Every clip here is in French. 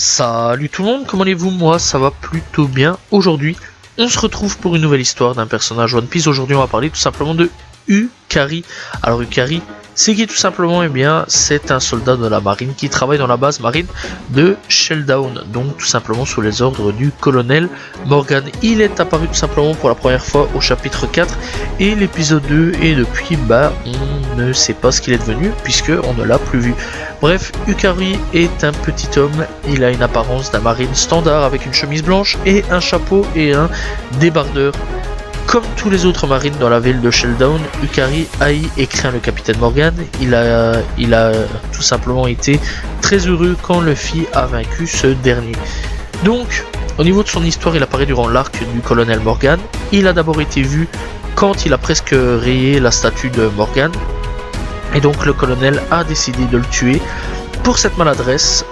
Salut tout le monde, comment allez-vous? Moi ça va plutôt bien. Aujourd'hui on se retrouve pour une nouvelle histoire d'un personnage One Piece. Aujourd'hui on va parler tout simplement de Yukari. Alors Yukari, c'est qui tout simplement? Eh bien c'est un soldat de la marine qui travaille dans la base marine de Shelldown, donc tout simplement sous les ordres du colonel Morgan. Il est apparu tout simplement pour la première fois au chapitre 4 et l'épisode 2, et depuis on ne sait pas ce qu'il est devenu puisque on ne l'a plus vu. Bref, Yukari est un petit homme, il a une apparence d'un marine standard avec une chemise blanche et un chapeau et un débardeur. Comme tous les autres marines dans la ville de Shelldown, Yukari haït et craint le capitaine Morgan. Il a tout simplement été très heureux quand Luffy a vaincu ce dernier. Donc, au niveau de son histoire, il apparaît durant l'arc du colonel Morgan. Il a d'abord été vu quand il a presque rayé la statue de Morgan. Et donc le colonel a décidé de le tuer pour cette maladresse,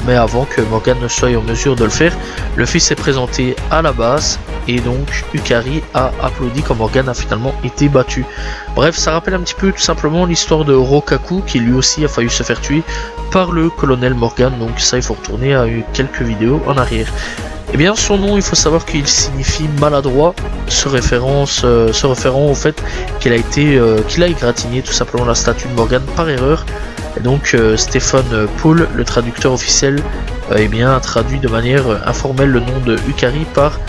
mais avant que Morgan ne soit en mesure de le faire. Luffy s'est présenté à la base et donc Yukari a applaudi quand Morgan a finalement été battu. Bref, ça rappelle un petit peu tout simplement l'histoire de Rokaku qui lui aussi a failli se faire tuer par le colonel Morgan, donc ça il faut retourner à quelques vidéos en arrière. Eh bien son nom, il faut savoir qu'il signifie maladroit, se référant au fait qu'il a égratigné tout simplement la statue de Morgan par erreur. Et donc Stephen Paul, le traducteur officiel, eh bien, a traduit de manière informelle le nom de Yukari par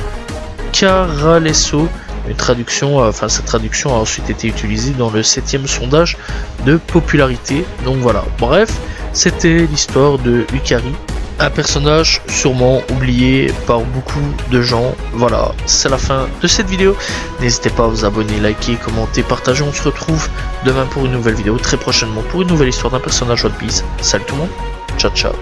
Caralesso. Une traduction, cette traduction a ensuite été utilisée dans le 7e sondage de popularité. Donc voilà, bref, c'était l'histoire de Yukari. Un personnage sûrement oublié par beaucoup de gens. Voilà, c'est la fin de cette vidéo. N'hésitez pas à vous abonner, liker, commenter, partager. On se retrouve demain pour une nouvelle vidéo, très prochainement pour une nouvelle histoire d'un personnage One Piece. Salut tout le monde, ciao ciao.